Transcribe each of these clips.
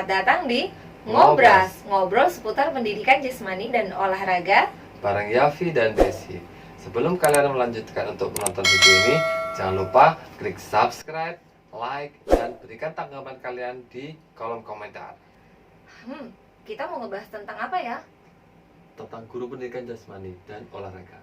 Selamat datang di Ngobras, ngobrol seputar pendidikan jasmani dan olahraga bareng Yafi dan Desi. Sebelum kalian melanjutkan untuk menonton video ini, jangan lupa klik subscribe, like, dan berikan tanggapan kalian di kolom komentar. Kita mau ngebahas tentang apa ya? Tentang guru pendidikan jasmani dan olahraga.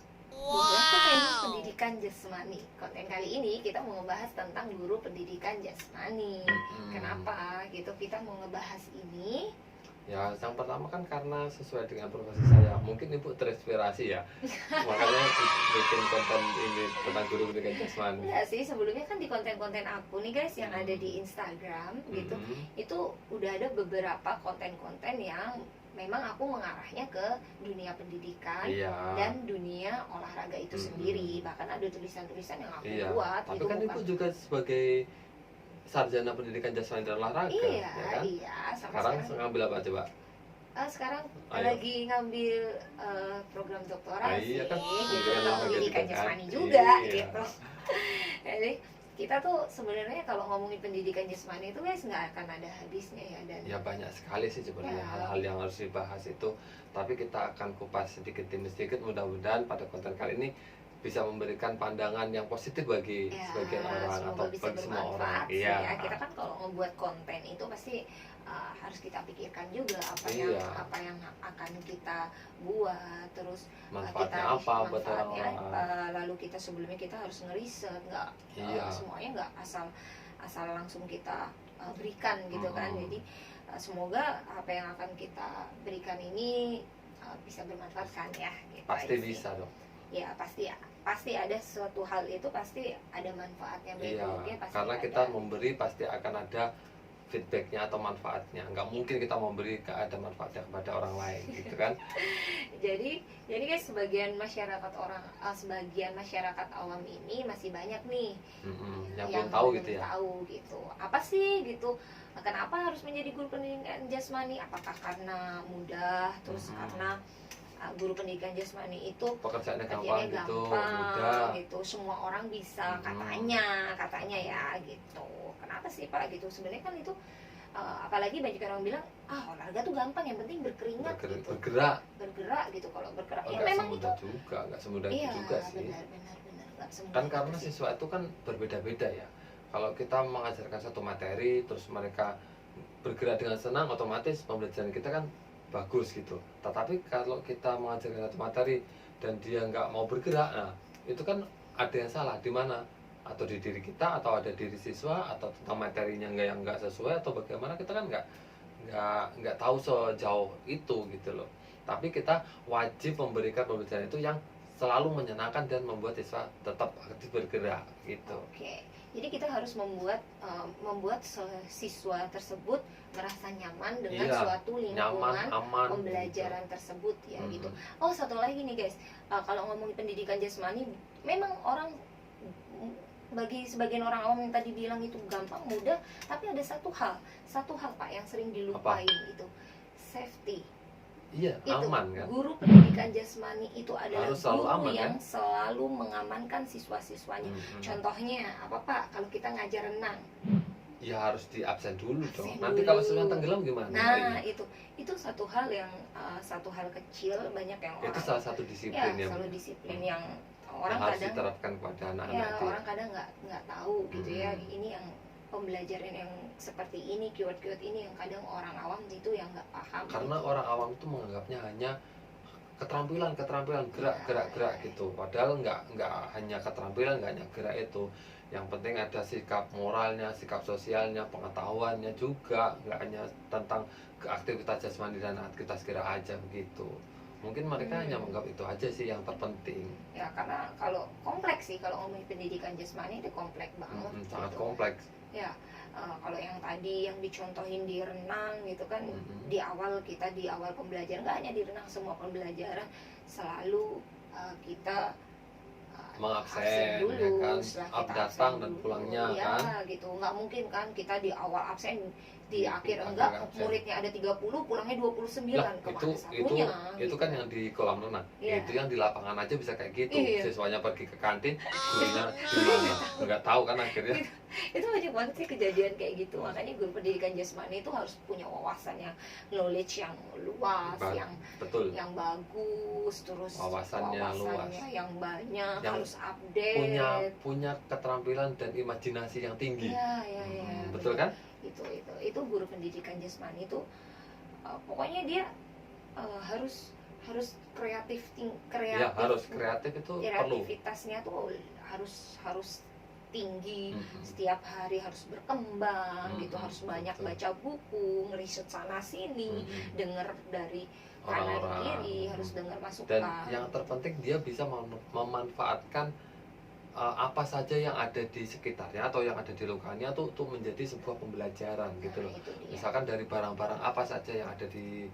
Pendidikan jasmani. Konten kali ini kita mau ngebahas tentang guru pendidikan jasmani. Kenapa gitu kita mau ngebahas ini? Ya, yang pertama kan karena sesuai dengan profesi saya. Mungkin Ibu terinspirasi ya. Makanya bikin konten ini tentang guru pendidikan jasmani. Enggak sih, sebelumnya kan di konten-konten aku nih guys yang ada di Instagram gitu. Itu udah ada beberapa konten-konten yang memang aku mengarahnya ke dunia pendidikan dan dunia olahraga itu sendiri. Bahkan ada tulisan-tulisan yang aku buat. Tapi kan Ibu juga sebagai sarjana pendidikan jasmani dan olahraga, iya, ya kan? Iya. Sekarang ngambil apa coba? Sekarang lagi ngambil program doktoral sih, kan? Gitu, pendidikan jasmani juga, gitu. Jadi kita tuh sebenarnya kalau ngomongin pendidikan jasmani itu guys nggak akan ada habisnya ya, dan ya banyak sekali sih sebenarnya hal-hal yang harus dibahas itu, tapi kita akan kupas sedikit demi sedikit. Mudah-mudahan pada konten kali ini bisa memberikan pandangan yang positif bagi sebagian orang atau bagi semua orang. Ya, kita kan kalau membuat konten itu pasti harus kita pikirkan juga apa yang akan kita buat, terus manfaatnya apa buat orang-orang. Lalu kita sebelumnya kita harus ngeriset, nggak semuanya nggak asal langsung kita berikan gitu kan. Jadi semoga apa yang akan kita berikan ini bisa bermanfaat kan ya. Gitu pasti bisa dong. Ya pasti ada suatu hal itu pasti ada manfaatnya, karena kita memberi pasti akan ada feedbacknya atau manfaatnya. Nggak mungkin kita memberi ada manfaatnya kepada orang lain gitu kan. jadi guys, sebagian masyarakat awam ini masih banyak nih yang belum tahu gitu ya. Tahu gitu apa sih gitu, kenapa harus menjadi guru pendidikan jasmani? Apakah karena mudah, terus karena guru pendidikan jasmani itu pekerjaannya gampang gitu, semua orang bisa katanya ya gitu. Kenapa sih Pak gitu? Sebenarnya kan itu apalagi banyak orang bilang olahraga tuh gampang, yang penting berkeringat gitu. bergerak gitu. Kalau bergerak ya memang itu nggak semudah itu juga sih. Benar nggak semudah kan karena siswa itu kan berbeda-beda ya. Kalau kita mengajarkan satu materi terus mereka bergerak dengan senang, otomatis pembelajaran kita kan bagus gitu. Tetapi kalau kita mengajarkan satu materi dan dia nggak mau bergerak, nah itu kan ada yang salah di mana? Atau di diri kita, atau ada diri siswa, atau tentang materinya yang nggak sesuai, atau bagaimana, kita kan nggak tahu sejauh itu gitu loh. Tapi kita wajib memberikan pembelajaran itu yang selalu menyenangkan dan membuat siswa tetap aktif bergerak gitu. Oke. Jadi kita harus membuat siswa tersebut merasa nyaman dengan suatu lingkungan pembelajaran tersebut ya gitu. Satu lagi nih guys, kalau ngomongin pendidikan jasmani, memang bagi sebagian orang awam yang tadi bilang itu gampang, mudah, tapi ada satu hal Pak yang sering dilupain. Itu safety. Iya, aman kan. Guru pendidikan jasmani itu adalah guru aman, yang selalu mengamankan siswa-siswanya. Contohnya apa Pak? Kalau kita ngajar renang, ya harus di absen dulu dong. Nanti kalau siswa tenggelam gimana? Nah, itu satu hal kecil, banyak yang itu salah satu disiplin yang orang harus kadang diterapkan kepada anak-anak itu. Orang kadang nggak tahu gitu ya. Ini yang pembelajaran yang seperti ini, keyword ini yang kadang orang awam itu yang nggak paham. Karena orang awam itu menganggapnya hanya keterampilan gerak gitu. Padahal nggak hanya keterampilan, nggak hanya gerak itu. Yang penting ada sikap moralnya, sikap sosialnya, pengetahuannya juga. Nggak hanya tentang aktivitas jasmani dan aktivitas gerak aja begitu. Mungkin mereka hanya menganggap itu aja sih yang terpenting. Ya, karena kalau kompleks sih, kalau ngomongin pendidikan jasmani itu kompleks banget. Sangat kompleks. Ya, kalau yang tadi yang dicontohin di renang gitu kan, di awal pembelajaran, nggak hanya di renang, semua pembelajaran selalu kita mengabsen dulu, ya kan, datang dan pulangnya kan. Gitu. Nggak mungkin kan kita di awal absen di akhir enggak muridnya ada 30 pulangnya 29 lah, kemana satunya itu kan yang di kolam renang. Itu yang di lapangan aja bisa kayak gitu. Siswanya pergi ke kantin, gurunya gimana nggak tahu kan akhirnya. Itu banyak banget sih kejadian kayak gitu. Makanya guru pendidikan jasmani itu harus punya wawasan yang knowledge yang luas, yang bagus, terus wawasannya luas, yang banyak, yang harus update, punya keterampilan dan imajinasi yang tinggi. Betul kan? Itu guru pendidikan jasmani itu pokoknya dia harus kreatif ya, harus kreatif itu kreativitasnya tuh harus tinggi, setiap hari harus berkembang gitu, harus banyak baca buku, ngeriset sana sini, dengar dari kanan kiri, harus dengar masukan. Dan yang terpenting dia bisa memanfaatkan apa saja yang ada di sekitarnya atau yang ada di lingkungannya tuh menjadi sebuah pembelajaran gitu loh. Misalkan dari barang-barang apa saja yang ada di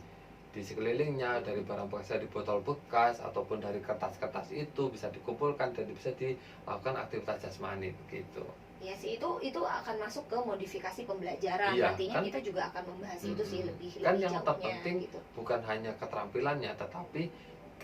sekelilingnya, dari barang bekas di botol bekas ataupun dari kertas-kertas itu bisa dikumpulkan dan bisa dilakukan aktivitas jasmani begitu. Ya sih, itu akan masuk ke modifikasi pembelajaran. Nantinya kan, kita juga akan membahas itu sih lebih kan yang terpenting gitu. Bukan hanya keterampilannya, tetapi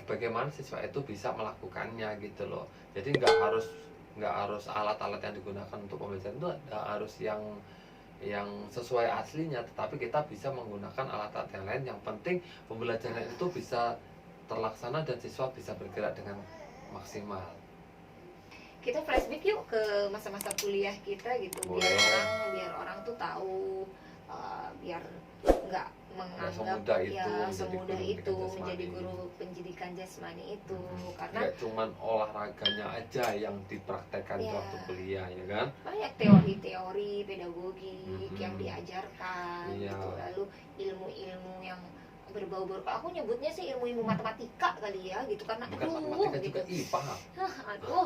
bagaimana siswa itu bisa melakukannya gitu loh. Jadi nggak harus alat-alat yang digunakan untuk pembelajaran itu harus yang sesuai aslinya, tetapi kita bisa menggunakan alat-alat yang lain. Yang penting pembelajaran itu bisa terlaksana dan siswa bisa bergerak dengan maksimal. Kita flashback yuk ke masa-masa kuliah kita gitu. Biar orang tuh tahu, biar nggak menganggap semudah itu menjadi guru pendidikan jasmani itu, karena nggak cuman olahraganya aja yang dipraktekkan waktu kuliah ya kan, banyak teori-teori pedagogik yang diajarkan gitu, lalu ilmu-ilmu yang berbau-bau, aku nyebutnya sih ilmu-ilmu matematika kali ya gitu, karena matematika gitu. Juga IPA.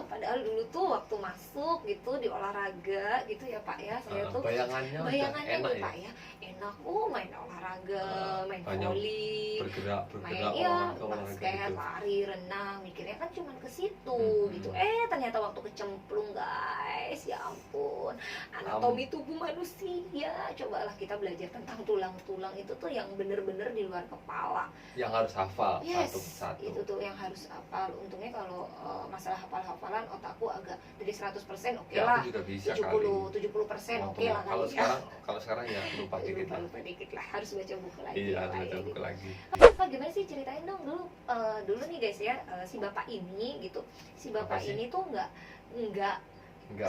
Padahal dulu tuh waktu masuk gitu di olahraga gitu ya Pak ya, saya tuh bayangannya enak nih, Pak ya, enak main olahraga, main voli, bergerak main basket, lari, renang, mikirnya kan cuma ke situ gitu. Ternyata waktu kecemplung guys, ya ampun, anatomi tubuh manusia. Cobalah kita belajar tentang tulang-tulang itu tuh yang bener-bener di luar kepala, yang harus hafal satu persatu. Itu tuh yang harus hafal. Untungnya kalau masalah hafal-hafalan otakku agak dari 100% oke lah, 70% oke lah. Kalau sekarang ya lupa dikit lah, harus baca buku lagi. Iya, harus baca buku lagi. Pak, gimana sih, ceritain dong dulu nih guys ya, si bapak ini gitu, ini tuh nggak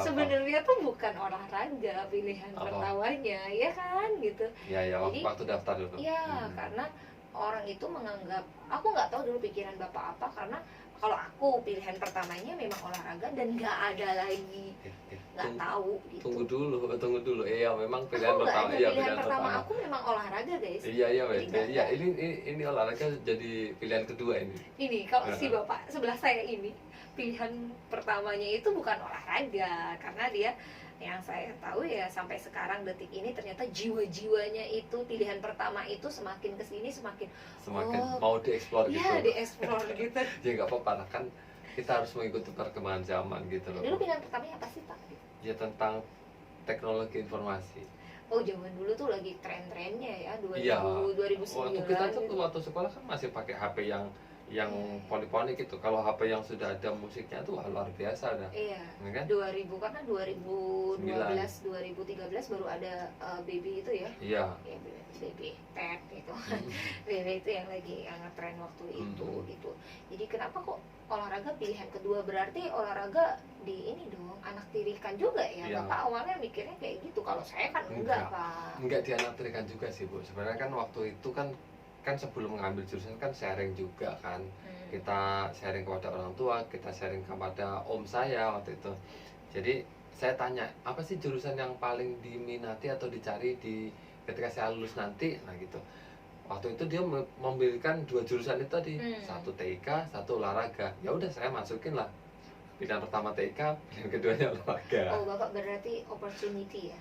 sebenarnya tuh bukan olahraga pilihan pertamanya ya kan gitu. Jadi waktu daftar dulu. Iya, karena orang itu menganggap, aku nggak tahu dulu pikiran bapak apa, karena kalau aku pilihan pertamanya memang olahraga dan nggak ada lagi, nggak tahu gitu. Tunggu dulu. Iya, memang pilihan pertama. Pilihan pertama aku memang olahraga guys. Iya. Ini olahraga jadi pilihan kedua ini. Ini kalau si bapak sebelah saya ini pilihan pertamanya itu bukan olahraga, karena dia, yang saya tahu ya sampai sekarang detik ini ternyata jiwa-jiwanya itu pilihan pertama itu semakin kesini semakin mau dieksplor gitu. Iya, dieksplor gitu. Ya nggak apa-apa kan, kita harus mengikuti perkembangan zaman gitu loh. Dulu pilihan pertamanya apa sih Pak? Ya tentang teknologi informasi. Zaman dulu tuh lagi tren-trennya ya, 2009. Waktu sekolah kan masih pakai HP yang poliponik gitu. Kalau HP yang sudah ada musiknya tuh luar biasa dah. Iya. Kan? 2000 karena 2012, 2013 baru ada BB itu ya. Iya. Ya, BB Ted gitu. BB itu yang lagi ngetren waktu itu gitu. Jadi kenapa kok olahraga pilihan kedua? Berarti olahraga di ini dong, anak tirikan juga ya. Bapak awalnya mikirnya kayak gitu. Kalau saya kan enggak Pak. Enggak dianak tirikan juga sih Bu. Sebenarnya kan waktu itu kan sebelum mengambil jurusan kan sharing juga kan, kita sharing kepada orang tua, kita sharing kepada om saya waktu itu. Jadi saya tanya, apa sih jurusan yang paling diminati atau dicari ketika saya lulus nanti, nah gitu. Waktu itu dia memilihkan 2 jurusan itu tadi, satu TIK, satu olahraga. Ya udah saya masukin lah, pilihan pertama TIK, pilihan keduanya olahraga. Bapak berarti opportunity ya,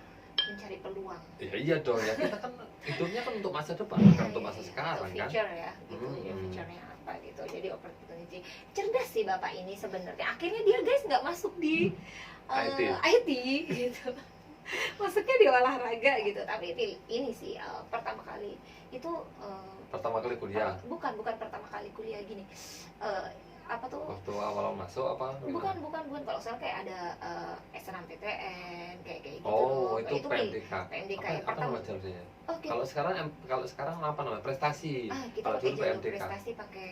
mencari peluang. Iya dong ya, kita kan hidupnya kan untuk masa depan, bukan untuk masa sekarang kan. Future ya, gitu. Future-nya apa gitu. Jadi opportunity. Cerdas sih bapak ini sebenarnya. Akhirnya dia guys nggak masuk di IT gitu. masuknya di olahraga gitu. Tapi ini sih pertama kali itu pertama kali kuliah. Bukan pertama kali kuliah gini. Apa tuh? Waktu awal masuk apa? Bukan. Kalau sekarang kayak ada SNMPTN kayak gitu. Oh, itu PMDK. PMDK apa, yang pertama. Okay. Kalau sekarang apa namanya? Prestasi. Kita kalau pakai dulu PMDK. Prestasi pakai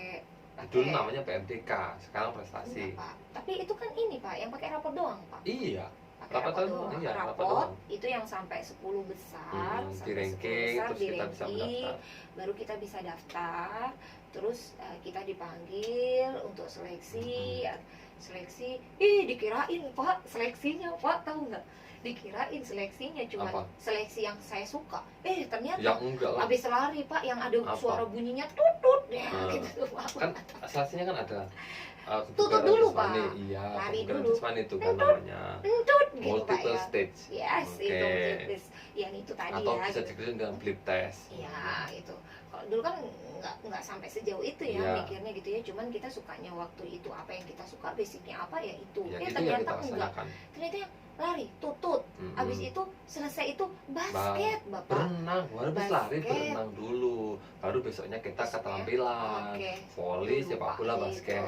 dulu namanya PMDK, sekarang prestasi. Enggak, Pak. Tapi itu kan ini, Pak, yang pakai rapor doang, Pak. Iya. Rapor doang. Iya, rapor itu yang sampai 10 besar, di ranking, terus kita bisa mendaftar. Baru kita bisa daftar, terus kita dipanggil untuk seleksi. Seleksi, dikirain Pak, seleksinya Pak, tahu nggak? Dikirain seleksinya cuma seleksi yang saya suka. Ternyata ya, enggak lah. Habis lari Pak, yang ada suara bunyinya tutut ya, gitu Pak. Kan seleksinya kan ada tutut dulu Pak. Iya, lari dulu. Itu kan namanya gitu, multiple Pak, stage. Yes, itu yang itu tadi. Atau bisa dikira dengan blip test. Iya, itu. Kalau dulu kan nggak sampai sejauh itu ya mikirnya gitu ya. Cuman kita sukanya waktu itu apa yang kita suka, basicnya apa ya itu. Ternyata enggak. Ternyata yang lari, tutut. Habis itu selesai itu basket, Bapak. Berenang, habis lari berenang dulu. Baru besoknya kita keterampilan. Voli, sepak bola, basket.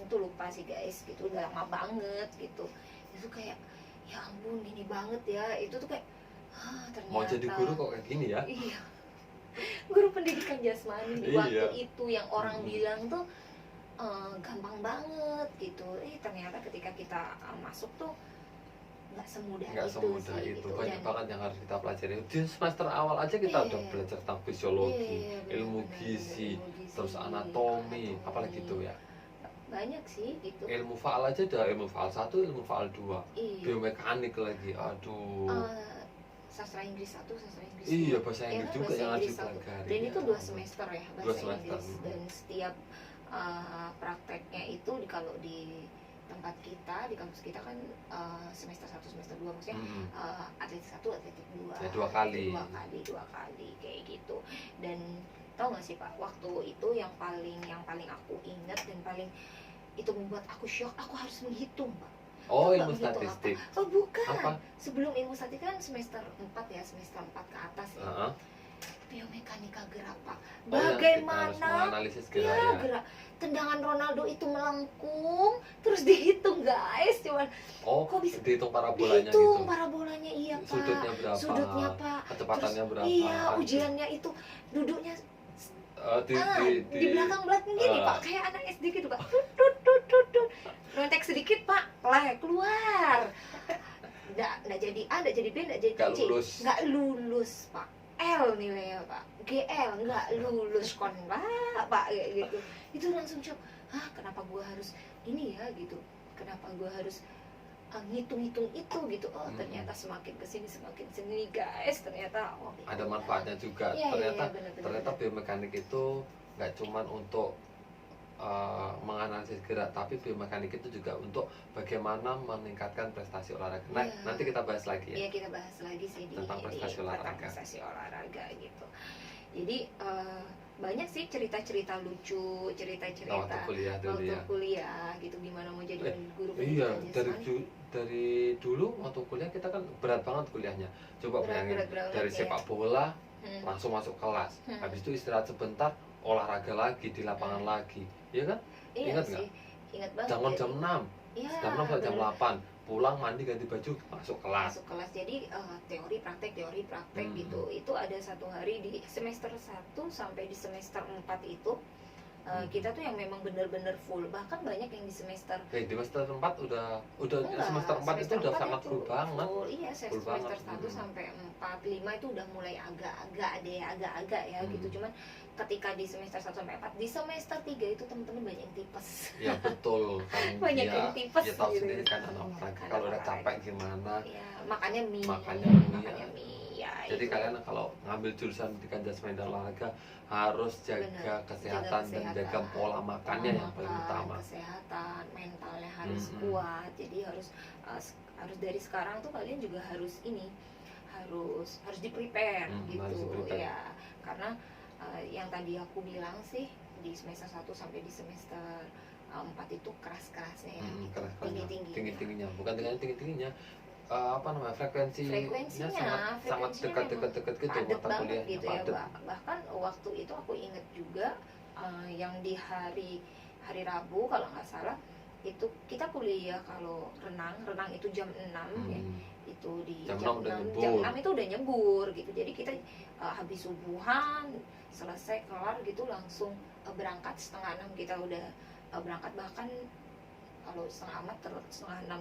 Itu lupa sih guys, gitu udah lama banget gitu. Itu kayak ya ampun gini banget ya. Itu tuh kayak ternyata mau jadi guru kok kayak gini ya. Iya. Guru pendidikan jasmani di waktu itu yang orang bilang tuh gampang banget gitu. Ternyata ketika kita masuk tuh nggak semudah itu. Gitu. Banyak banget yang harus kita pelajari. Di semester awal aja kita udah belajar tentang fisiologi, ilmu gizi, terus anatomi, apalagi gitu ya. Banyak sih gitu. Ilmu faal aja udah, ilmu faal 1, ilmu faal 2. Biomekanik lagi, aduh. Sastra Inggris 1, sastra Inggris 2. Iya, bahasa Inggris juga yang harus dipelajari. Dan itu 2 semester ya bahasa Inggris. Dan setiap prakteknya itu kalau di tempat kita, di kampus kita kan semester 1, semester 2 maksudnya atletik 1, atletik 2. Ya, 2 kali kayak gitu. Dan tau gak sih Pak, waktu itu yang paling aku ingat dan paling itu membuat aku shock, aku harus menghitung Pak. Ilmu statistik. Bukan. Apa? Sebelum ilmu statistik kan semester 4 ya, semester 4 ke atas ya. Biomekanika gerak Pak. Bagaimana gerak tendangan Ronaldo itu melengkung terus dihitung guys, cuman kok bisa dihitung parabolanya gitu. Parabolanya iya Pak. Sudutnya berapa? Kecepatannya berapa? Iya, ujiannya itu duduknya di belakang gini Pak, kayak anak SD gitu Pak. Tut. Nyontek sedikit Pak, keluar. Nggak jadi A, nggak jadi B, nggak jadi C. Nggak lulus Pak. L nilainya Pak, GL nggak lulus kon Pak kayak gitu. Itu langsung shock. Kenapa gua harus ini ya gitu? Kenapa gua harus ngitung-ngitung itu gitu? Ternyata semakin kesini guys, ternyata ada manfaatnya juga. Ternyata biomekanik itu nggak cuman untuk menganalisis gerak, tapi biomekanik itu juga untuk bagaimana meningkatkan prestasi olahraga. Nanti kita bahas lagi ya. Iya, kita bahas lagi sih tentang prestasi olahraga gitu. Jadi banyak sih cerita-cerita lucu, cerita-cerita waktu kuliah gitu, gimana mau jadi guru pendidikan jasmani. Dari dulu waktu kuliah kita kan berat banget kuliahnya. Coba bayangin dari sepak bola langsung masuk kelas. Habis itu istirahat sebentar, olahraga lagi di lapangan lagi. Iya kan? Ingat nggak? Ingat banget. Jam 6. Jam 6 sampai jam 8. Pulang mandi ganti baju masuk kelas. Jadi teori praktek gitu. Itu ada 1 hari di semester 1 sampai di semester 4 itu kita tuh yang memang benar-benar full. Bahkan banyak yang di semester di semester 4 udah semester 4 itu udah sangat full banget. Iya, semester 1 sampai 4, 5 itu udah mulai agak-agak ya gitu. Cuman ketika di semester 1 sampai 4, di semester 3 itu teman-teman banyak yang tipes. Ya betul kan. Banyak yang tipes ya tahu sendiri kan olahraga kalau udah capek gimana. Ya, makanya mie. Ya, jadi kalian kalau ngambil jurusan pendidikan jasmani dan olahraga harus jaga kesehatan dan jaga pola makannya yang paling utama. Kesehatan, mentalnya harus kuat. Jadi harus dari sekarang tuh kalian juga harus di prepare gitu ya. Karena yang tadi aku bilang sih di semester 1 sampai di semester 4 itu keras-kerasnya ya, tinggi-tingginya. Bukan tinggi-tingginya, frekuensinya sangat dekat gitu padat mata banget kuliahnya, gitu ya. padat. Bahkan waktu itu aku inget juga yang di hari Rabu kalau nggak salah itu kita kuliah. Kalau renang itu jam 6 ya, itu di Jam jam 6 itu udah nyebur gitu. Jadi kita habis subuhan selesai kelar gitu langsung berangkat setengah 6 kita udah berangkat. Bahkan kalau setengah 6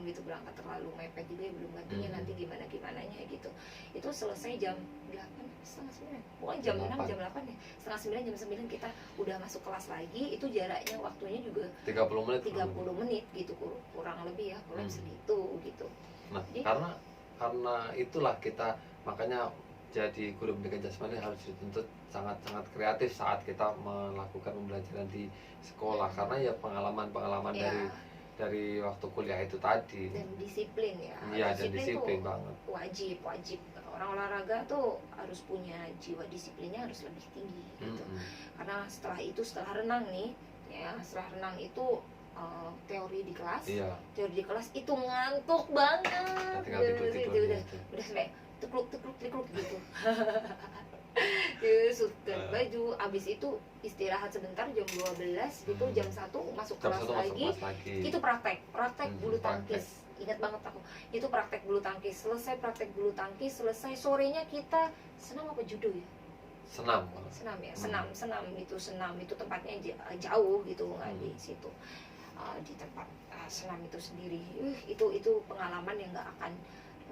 gitu berangkat terlalu mepet juga ya, belum gantinya nanti gimananya gitu. Itu selesai jam 8 setengah 9, pokoknya jam 6 jam 8 ya, setengah 9 jam 9 kita udah masuk kelas lagi. Itu jaraknya waktunya juga 30 menit gitu kurang lebih ya, kurang segitu gitu. Nah, jadi, karena itulah kita makanya jadi guru pendidikan jasmani harus dituntut sangat-sangat kreatif saat kita melakukan pembelajaran di sekolah, karena ya pengalaman dari waktu kuliah itu tadi. Dan disiplin ya. Iya, dan disiplin banget. Wajib. Orang olahraga tuh harus punya jiwa disiplinnya harus lebih tinggi gitu. Karena setelah renang nih ya, setelah renang itu teori di kelas. Iya. Teori di kelas itu ngantuk banget. Udah sampai tekluk gitu. Sudah baju, abis itu istirahat sebentar jam 12 itu jam 1 masuk kelas lagi. Itu praktek bulu tangkis. Ingat banget aku, itu praktek bulu tangkis. Selesai praktek bulu tangkis, selesai sorenya kita senam apa judo ya? Senam ya, senam itu tempatnya jauh gitu, nggak di situ, di tempat senam itu sendiri. Itu pengalaman yang nggak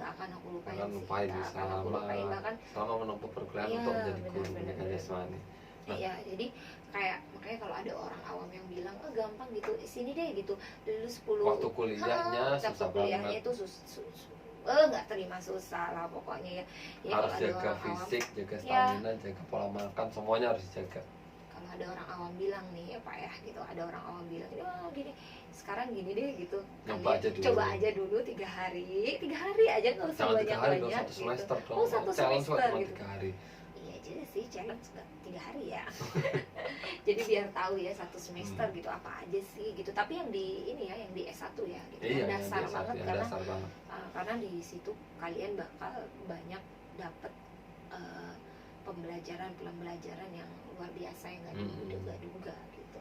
akan aku lupain bahkan selama menempuh perkuliahan untuk menjadi guru pendidikan jasmani. Iya, jadi kayak makanya kalau ada orang awam yang bilang gampang gitu, sini deh gitu, dulu 10 waktu kuliahnya susah banget. Itu nggak terima susah lah pokoknya ya. Harus jaga fisik, jaga stamina, jaga pola makan, semuanya harus dijaga. Kalau ada orang awam bilang nih ya Pak ya gitu, ada orang awam bilang gini, sekarang gini deh gitu, coba aja dulu 3 hari aja, nggak usah banyak-banyak gitu. Satu semester gitu. 3 hari. Iya juga sih, challenge 3 hari ya. Jadi biar tahu ya 1 semester gitu apa aja sih gitu. Tapi yang di ini ya, yang di S1 ya gitu. Iya, dasar banget ya, karena di situ kalian bakal banyak dapat pembelajaran yang luar biasa yang nggak diduga-duga gitu.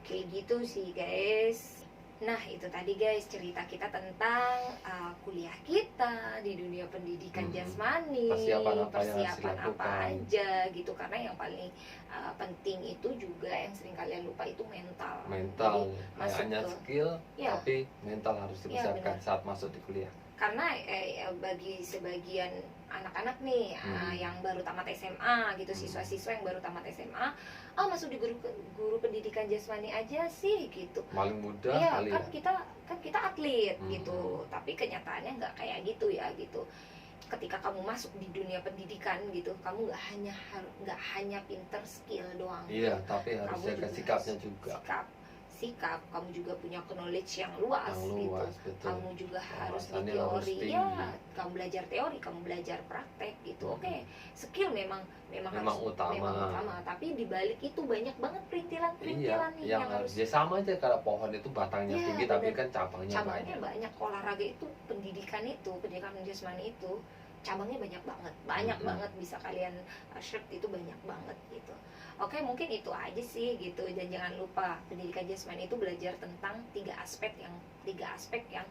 Kayak gitu sih guys. Nah itu tadi guys cerita kita tentang kuliah kita di dunia pendidikan jasmani, persiapan apa aja gitu. Karena yang paling penting itu juga yang sering kalian lupa itu mental. Hanya skill ya, tapi mental harus dipersiapkan saat masuk di kuliah. Karena bagi sebagian anak-anak nih yang baru tamat SMA gitu, siswa-siswa yang baru tamat SMA, masuk di guru pendidikan jasmani aja sih gitu. Paling mudah kali ya. Kita atlet gitu, tapi kenyataannya nggak kayak gitu ya gitu. Ketika kamu masuk di dunia pendidikan gitu, kamu nggak hanya pinter skill doang. Iya, tapi harus jaga sikapnya juga. Sikap, kamu juga punya knowledge yang luas gitu. Betul. Kamu juga harus di teori ya, kamu belajar teori, kamu belajar praktek gitu. Oke, skill memang utama, tapi di balik itu banyak banget perintilan nih yang harus sama aja. Kalau pohon itu batangnya tinggi, tapi kan cabangnya banyak. Olahraga itu, pendidikan jasmani itu cabangnya banyak banget bisa kalian share, itu banyak banget gitu. Oke, mungkin itu aja sih gitu. Dan jangan lupa pendidikan jasmani itu belajar tentang 3 aspek yang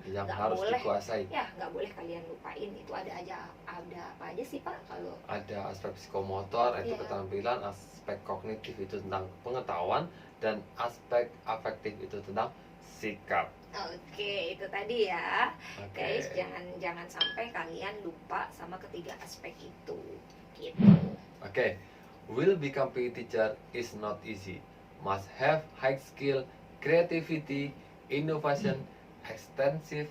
nggak harus boleh dikuasai. Ya, nggak boleh kalian lupain. Itu ada apa aja sih Pak? Kalau ada aspek psikomotor, itu keterampilan, aspek kognitif itu tentang pengetahuan, dan aspek afektif itu tentang sikap. Oke, itu tadi ya. Guys, jangan sampai kalian lupa sama ketiga aspek itu. Gitu. Oke. Will become PE teacher is not easy. Must have high skill, creativity, innovation, extensive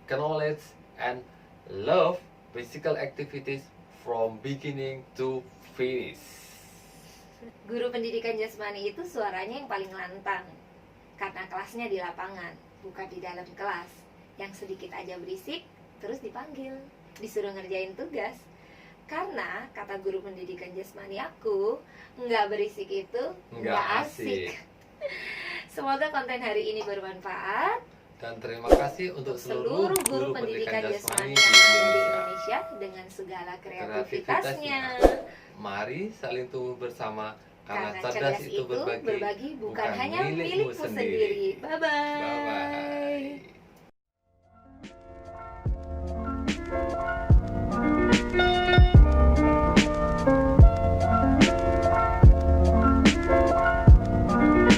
knowledge, and love physical activities from beginning to finish. Guru pendidikan jasmani itu suaranya yang paling lantang, karena kelasnya di lapangan, bukan di dalam kelas. Yang sedikit aja berisik, terus dipanggil, disuruh ngerjain tugas. Karena kata guru pendidikan jasmani aku, nggak berisik itu nggak asik. Semoga konten hari ini bermanfaat. Dan terima kasih untuk seluruh guru pendidikan jasmani yang ada di Indonesia dengan segala kreativitasnya. Mari saling tumbuh bersama, karena cerdas itu berbagi bukan hanya milikmu sendiri. Bye-bye.